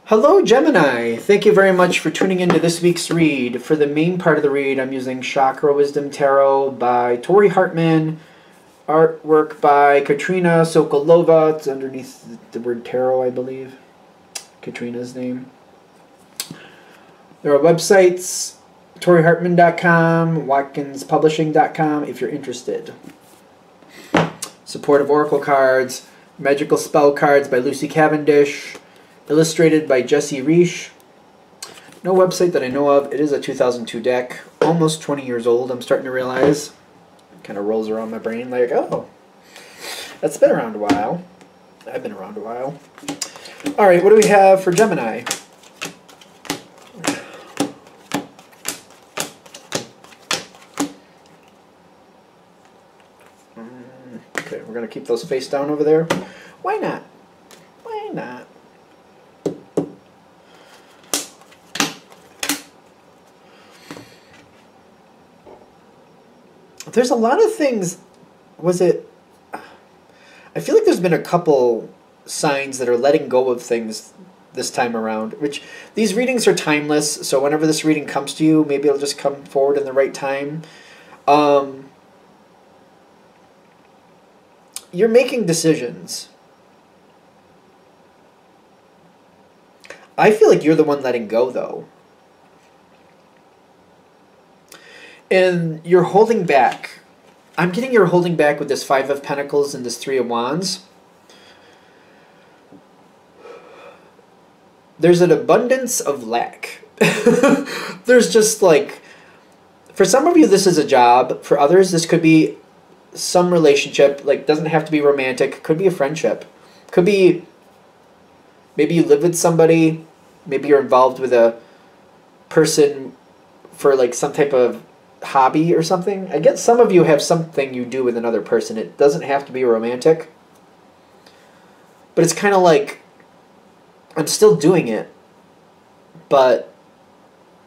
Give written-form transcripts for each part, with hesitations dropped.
Hello Gemini! Thank you very much for tuning into this week's read. For the main part of the read, I'm using Chakra Wisdom Tarot by Tori Hartman, artwork by Katrina Sokolova. It's underneath the word tarot, I believe. Katrina's name. There are websites, ToriHartman.com, WatkinsPublishing.com if you're interested. Supportive Oracle cards, Magical Spell cards by Lucy Cavendish, illustrated by Jesse Reish. No website that I know of. It is a 2002 deck, almost 20 years old, I'm starting to realize. It kind of rolls around my brain like, oh, that's been around a while. I've been around a while. Alright, what do we have for Gemini? Okay, we're going to keep those face down over there. Why not? Why not? There's a lot of things. Was it? I feel like there's been a couple signs that are letting go of things this time around, which these readings are timeless, so whenever this reading comes to you, maybe it'll just come forward in the right time. You're making decisions. I feel like you're the one letting go, though. And you're holding back. I'm getting you're holding back with this Five of Pentacles and this Three of Wands. There's an abundance of lack. There's just like, for some of you this is a job. For others this could be some relationship. Like, doesn't have to be romantic. Could be a friendship. Could be, maybe you live with somebody. Maybe you're involved with a person for like some type of hobby or something. I guess some of you have something you do with another person. It doesn't have to be romantic. But it's kind of like, I'm still doing it, but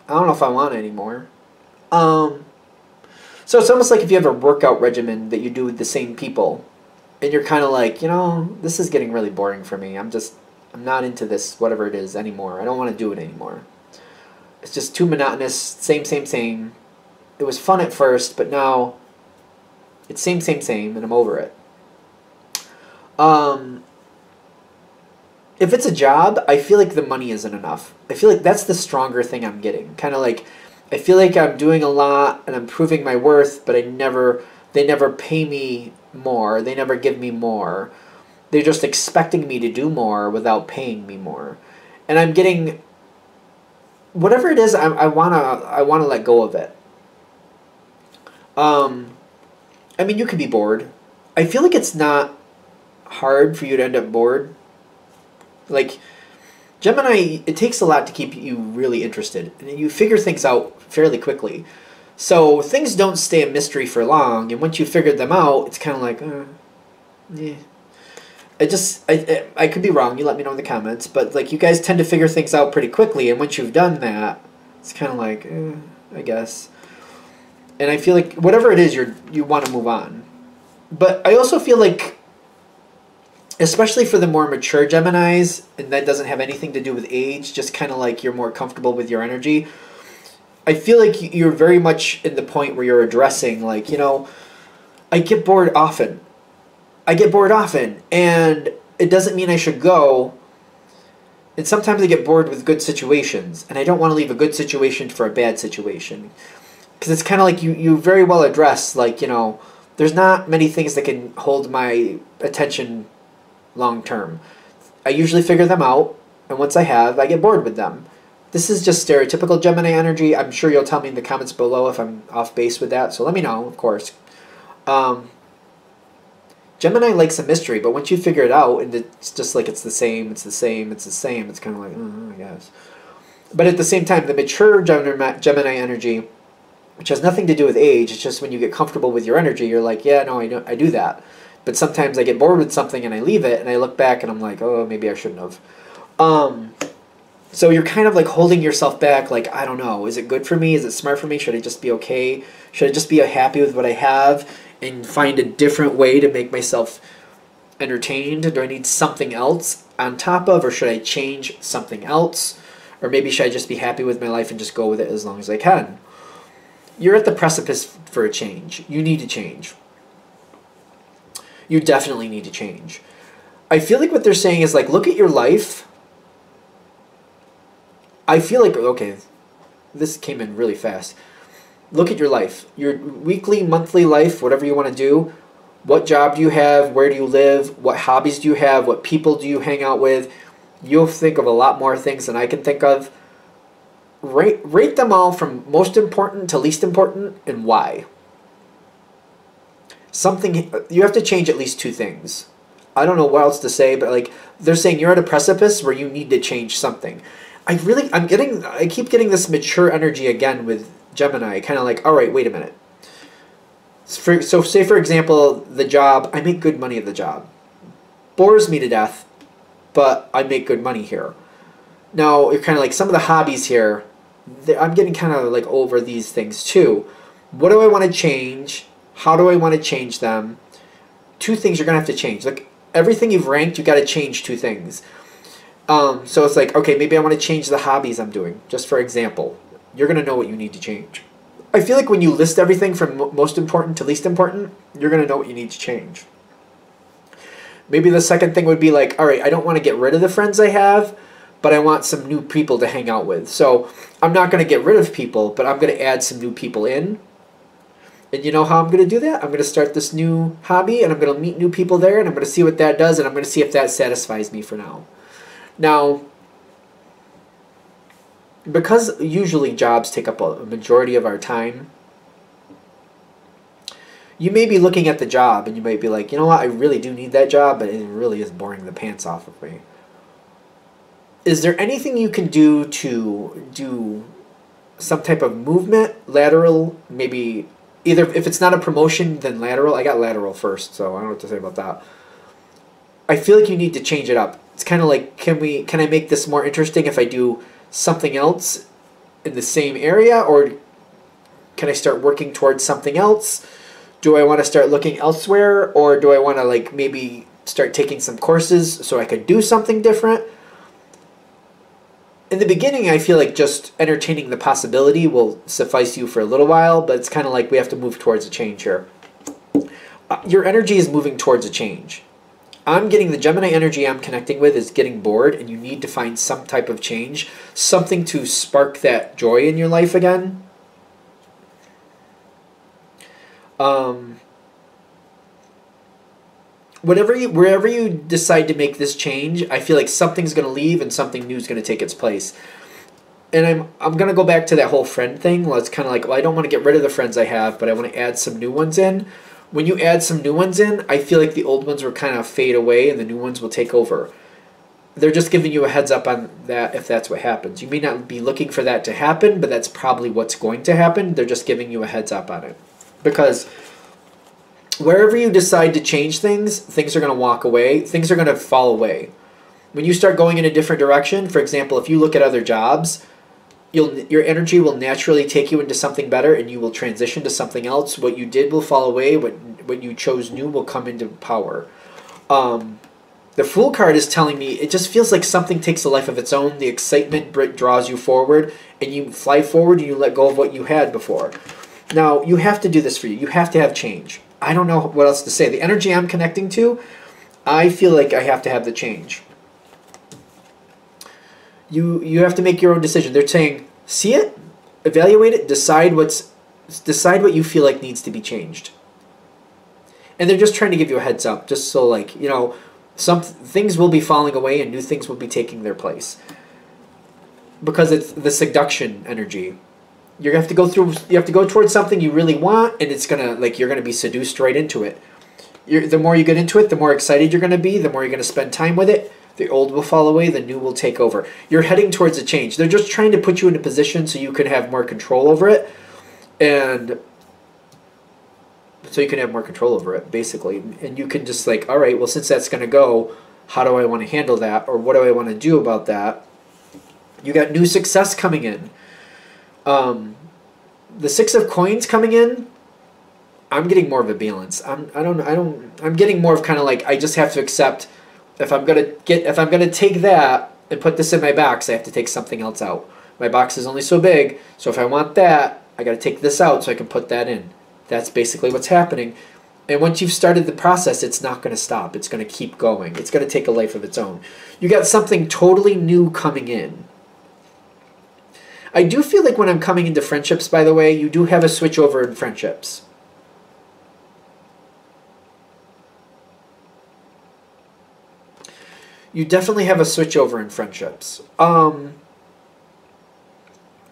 I don't know if I want it anymore. So it's almost like if you have a workout regimen that you do with the same people, and you're kind of like, you know, this is getting really boring for me. I'm not into this, whatever it is, anymore. I don't want to do it anymore. It's just too monotonous, same, same, same. It was fun at first, but now it's same, same, same, and I'm over it. If it's a job, I feel like the money isn't enough. I feel like that's the stronger thing I'm getting. Kind of like, I feel like I'm doing a lot and I'm proving my worth, but they never pay me more. They never give me more. They're just expecting me to do more without paying me more. And I'm getting, whatever it is, I wanna let go of it. I mean, you could be bored. I feel like it's not hard for you to end up bored. Like, Gemini, it takes a lot to keep you really interested. And you figure things out fairly quickly. So things don't stay a mystery for long. And once you figured them out, it's kind of like, yeah. I could be wrong. You let me know in the comments. But, like, you guys tend to figure things out pretty quickly. And once you've done that, it's kind of like, I guess. And I feel like whatever it is, you want to move on. But I also feel like, especially for the more mature Geminis, and that doesn't have anything to do with age, just kind of like you're more comfortable with your energy, I feel like you're very much in the point where you're addressing, like, you know, I get bored often. I get bored often, and it doesn't mean I should go. And sometimes I get bored with good situations, and I don't want to leave a good situation for a bad situation. Because it's kind of like you very well address, like, you know, there's not many things that can hold my attention long term. I usually figure them out, and once I have, I get bored with them. This is just stereotypical Gemini energy. I'm sure you'll tell me in the comments below if I'm off base with that, so let me know, of course. Gemini likes a mystery, but once you figure it out, and it's just like it's the same, it's the same, it's the same, it's kind of like, I guess. But at the same time, the mature Gemini energy, which has nothing to do with age, it's just when you get comfortable with your energy, you're like, yeah, no, I do that. But sometimes I get bored with something and I leave it, and I look back and I'm like, oh, maybe I shouldn't have. So you're kind of like holding yourself back, like, I don't know, is it good for me? Is it smart for me? Should I just be okay? Should I just be happy with what I have and find a different way to make myself entertained? Do I need something else? on top of, or should I change something else? Or maybe should I just be happy with my life and just go with it as long as I can? You're at the precipice for a change. You need to change. You definitely need to change. I feel like what they're saying is like, look at your life. I feel like, okay, this came in really fast. Look at your life, your weekly, monthly life, whatever you want to do. What job do you have? Where do you live? What hobbies do you have? What people do you hang out with? You'll think of a lot more things than I can think of. Rate them all from most important to least important, and why. Something, you have to change at least 2 things. I don't know what else to say, but like they're saying you're at a precipice where you need to change something. I keep getting this mature energy again with Gemini, kind of like, all right, wait a minute. So say, for example, the job, I make good money at the job. Bores me to death, but I make good money here. Now, you're kind of like, some of the hobbies here, I'm getting kind of like over these things too. What do I want to change? How do I want to change them? 2 things you're going to have to change. Like, everything you've ranked, you got to change 2 things. So it's like, okay, maybe I want to change the hobbies I'm doing, just for example. You're going to know what you need to change. I feel like when you list everything from most important to least important, you're going to know what you need to change. Maybe the second thing would be like, all right, I don't want to get rid of the friends I have, but I want some new people to hang out with. So I'm not going to get rid of people, but I'm going to add some new people in. And you know how I'm going to do that? I'm going to start this new hobby, and I'm going to meet new people there, and I'm going to see what that does, and I'm going to see if that satisfies me for now. Now, because usually jobs take up a majority of our time, you may be looking at the job and you might be like, you know what, I really do need that job, but it really is boring the pants off of me. Is there anything you can do to do some type of movement, lateral, maybe either if it's not a promotion, then lateral. I got lateral first, so I don't know what to say about that. I feel like you need to change it up. It's kind of like, can I make this more interesting if I do something else in the same area, or can I start working towards something else? Do I want to start looking elsewhere, or do I want to like maybe start taking some courses so I could do something different? In the beginning, I feel like just entertaining the possibility will suffice you for a little while, but it's kind of like we have to move towards a change here. Your energy is moving towards a change. I'm getting the Gemini energy I'm connecting with is getting bored, and you need to find some type of change, something to spark that joy in your life again. Wherever you decide to make this change, I feel like something's going to leave and something new is going to take its place. And I'm going to go back to that whole friend thing. Well, it's kind of like, well, I don't want to get rid of the friends I have, but I want to add some new ones in. When you add some new ones in, I feel like the old ones will kind of fade away and the new ones will take over. They're just giving you a heads up on that if that's what happens. You may not be looking for that to happen, but that's probably what's going to happen. They're just giving you a heads up on it. Because wherever you decide to change things, things are going to walk away. Things are going to fall away. When you start going in a different direction, for example, if you look at other jobs, your energy will naturally take you into something better, and you will transition to something else. What you did will fall away. What you chose new will come into power. The Fool card is telling me it just feels like something takes a life of its own. The excitement draws you forward, and you fly forward, and you let go of what you had before. Now, you have to do this for you. You have to have change. I don't know what else to say. The energy I'm connecting to, I feel like I have to have the change. You have to make your own decision. They're saying, see it, evaluate it, decide what you feel like needs to be changed. And they're just trying to give you a heads up, just so like, you know, some things will be falling away and new things will be taking their place. Because it's the seduction energy. You have to go towards something you really want, and it's you're gonna be seduced right into it. The more you get into it, the more excited you're gonna be, the more you're gonna spend time with it. The old will fall away, the new will take over. You're heading towards a change. They're just trying to put you in a position so you can have more control over it, and so you can have more control over it, basically. And you can just like, all right, well, since that's gonna go, how do I want to handle that, or what do I want to do about that? You got new success coming in. The 6 of Coins coming in, I'm getting more of a balance. I'm getting more of kind of like, I just have to accept If I'm gonna take that and put this in my box, I have to take something else out. My box is only so big, so if I want that, I got to take this out so I can put that in. That's basically what's happening. And once you've started the process, it's not going to stop. It's going to keep going. It's going to take a life of its own. You got something totally new coming in. I do feel like when I'm coming into friendships, by the way, you do have a switch over in friendships. You definitely have a switch over in friendships.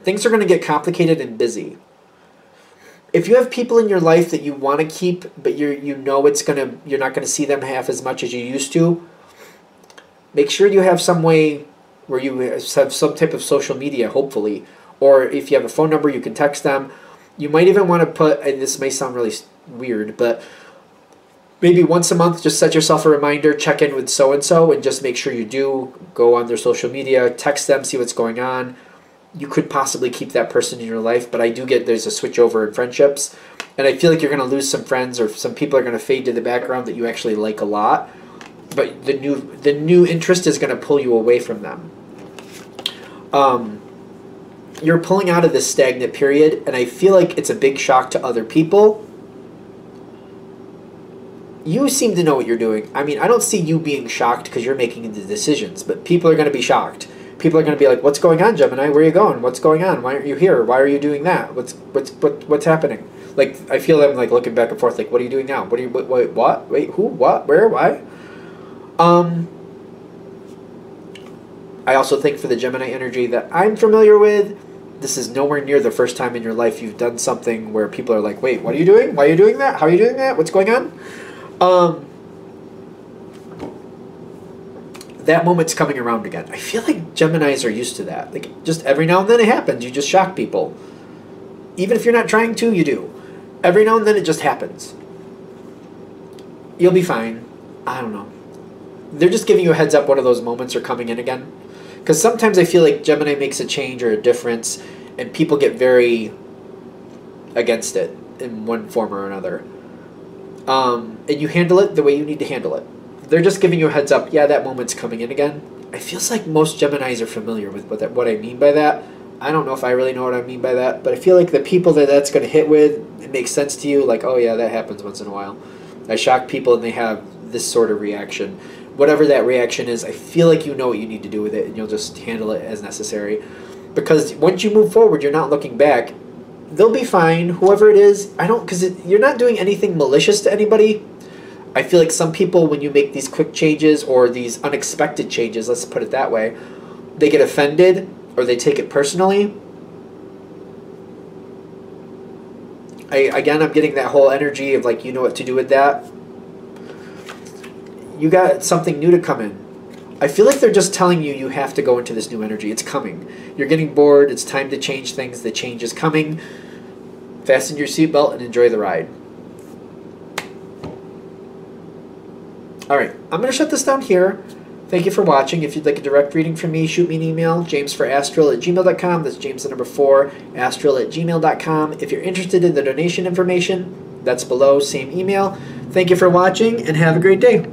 Things are going to get complicated and busy. If you have people in your life that you want to keep, but you're not going to see them half as much as you used to, make sure you have some way where you have some type of social media, hopefully. Or if you have a phone number, you can text them. You might even want to put, and this may sound really weird, but maybe once a month, just set yourself a reminder, check in with so-and-so, and just make sure you do go on their social media, text them, see what's going on. You could possibly keep that person in your life, but I do get there's a switch over in friendships, and I feel like you're going to lose some friends, or some people are going to fade to the background that you actually like a lot, but the new interest is going to pull you away from them. You're pulling out of this stagnant period, and I feel like it's a big shock to other people. You seem to know what you're doing. I mean, I don't see you being shocked because you're making the decisions, but people are going to be shocked. People are going to be like, "What's going on, Gemini? Where are you going? What's going on? Why aren't you here? Why are you doing that? What's happening?" Like, I feel them like looking back and forth, like, "What are you doing now? What? Wait, who? What? Where? Why?" I also think for the Gemini energy that I'm familiar with, this is nowhere near the first time in your life you've done something where people are like, "Wait, what are you doing? Why are you doing that? How are you doing that? What's going on?" That moment's coming around again. I feel like Geminis are used to that. Like, just every now and then it happens. You just shock people. Even if you're not trying to, you do. Every now and then it just happens. You'll be fine. I don't know. They're just giving you a heads up one of those moments are coming in again. Because sometimes I feel like Gemini makes a change or a difference, and people get very against it in one form or another. And you handle it the way you need to handle it. They're just giving you a heads up, yeah, that moment's coming in again. It feels like most Geminis are familiar with what I mean by that. I don't know if I really know what I mean by that, but I feel like the people that's going to hit with, it makes sense to you, like, oh yeah, that happens once in a while. I shock people and they have this sort of reaction. Whatever that reaction is, I feel like you know what you need to do with it, and you'll just handle it as necessary. Because once you move forward, you're not looking back. They'll be fine, whoever it is. Because you're not doing anything malicious to anybody. I feel like some people, when you make these quick changes or these unexpected changes, let's put it that way, they get offended or they take it personally. I'm getting that whole energy of like, you know what to do with that. You got something new to come in. I feel like they're just telling you you have to go into this new energy. It's coming. You're getting bored. It's time to change things. The change is coming. Fasten your seatbelt and enjoy the ride. Alright, I'm going to shut this down here. Thank you for watching. If you'd like a direct reading from me, shoot me an email, jamesforastral@gmail.com. That's James the number 4, astral@gmail.com. If you're interested in the donation information, that's below, same email. Thank you for watching, and have a great day.